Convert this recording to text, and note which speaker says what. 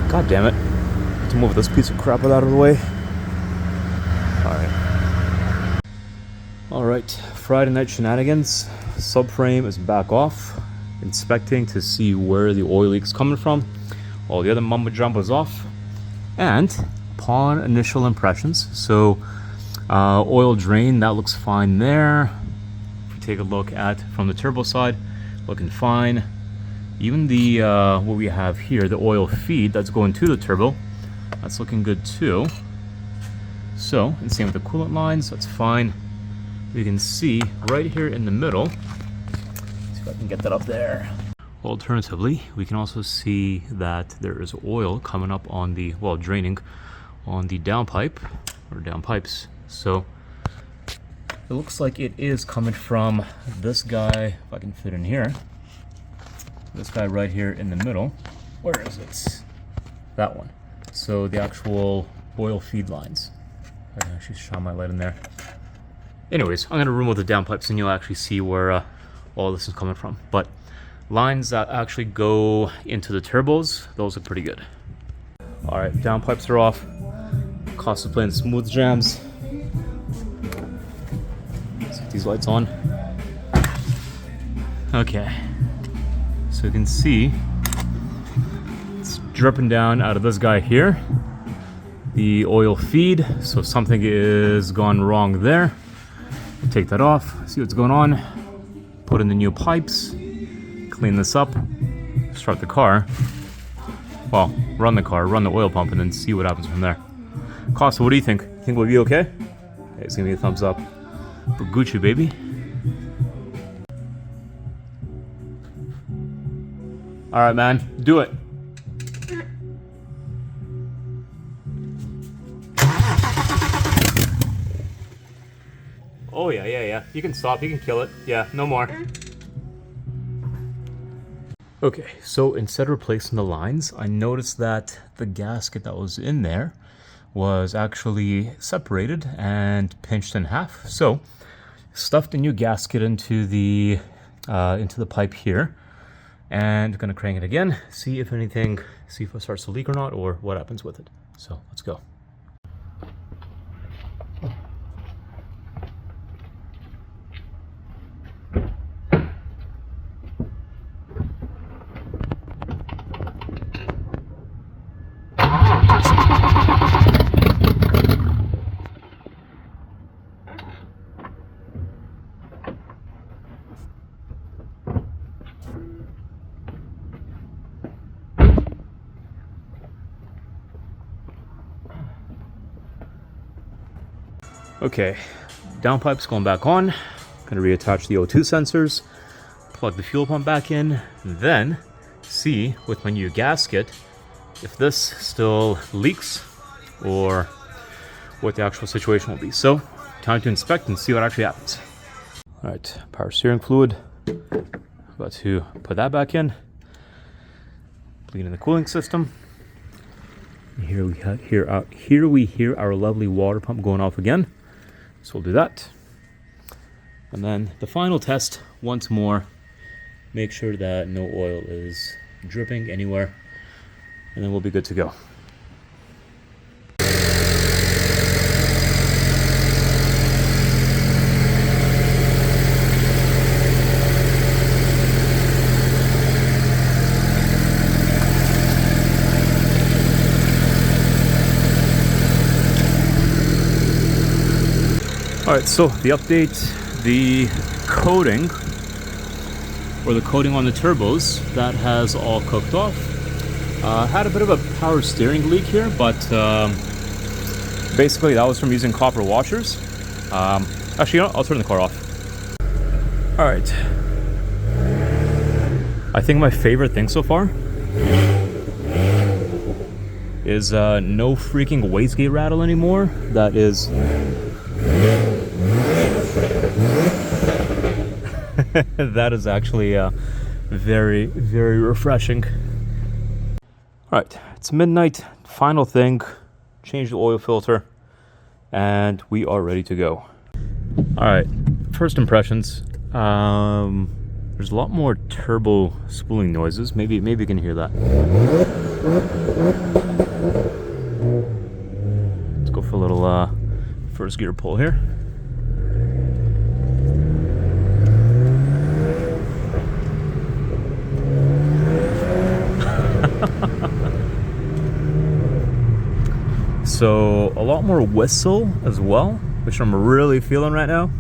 Speaker 1: God damn it. To move this piece of crap out of the way. Alright, Friday night shenanigans. Subframe is back off. Inspecting to see where the oil leak's coming from. All the other mumbo jumbo's off. And upon initial impressions, so oil drain, that looks fine there. If we take a look at from the turbo side, looking fine. Even the what we have here, the oil feed that's going to the turbo, that's looking good too. So, and same with the coolant lines, that's fine. You can see right here in the middle, let's see if I can get that up there. Alternatively, we can also see that there is oil coming up on the, well, draining on the downpipe, or downpipes. So, it looks like it is coming from this guy, if I can fit in here. This guy right here in the middle. Where is it? That one. So the actual oil feed lines. I can actually shine my light in there. Anyways, I'm going to remove the downpipes and you'll actually see where all this is coming from. But lines that actually go into the turbos, those are pretty good. Alright, downpipes are off. Cost of playing smooth jams. Let's get these lights on. Okay. So you can see it's dripping down out of this guy here, the oil feed. So something is gone wrong there. Take that off, see what's going on, put in the new pipes, clean this up, start the car. Well, run the car, run the oil pump, and then see what happens from there. Costa, what do you think? Think we'll be okay? Hey, it's gonna be a thumbs up for Gucci, baby. All right, man, do it. Oh yeah. You can stop, you can kill it. Yeah, no more. Okay, so instead of replacing the lines, I noticed that the gasket that was in there was actually separated and pinched in half. So, stuffed a new gasket into the pipe here. And gonna crank it again, see if it starts to leak or not, or what happens with it. So let's go. Okay, downpipe's going back on. Gonna reattach the O2 sensors, plug the fuel pump back in, then see with my new gasket if this still leaks or what the actual situation will be. So, time to inspect and see what actually happens. All right, power steering fluid. About to put that back in. Bleed in the cooling system. Here we hear our lovely water pump going off again. So we'll do that. And then the final test, once more, make sure that no oil is dripping anywhere, and then we'll be good to go. Alright, so the update, the coating, or the coating on the turbos, that has all cooked off. Had a bit of a power steering leak here, but basically that was from using copper washers. Actually, you know what? I'll turn the car off. Alright. I think my favorite thing so far is no freaking wastegate rattle anymore. That is... that is actually very, very refreshing. Alright, it's midnight. Final thing, change the oil filter, and we are ready to go. Alright, first impressions. There's a lot more turbo spooling noises. Maybe you can hear that. first gear pull here. So a lot more whistle as well, which I'm really feeling right now.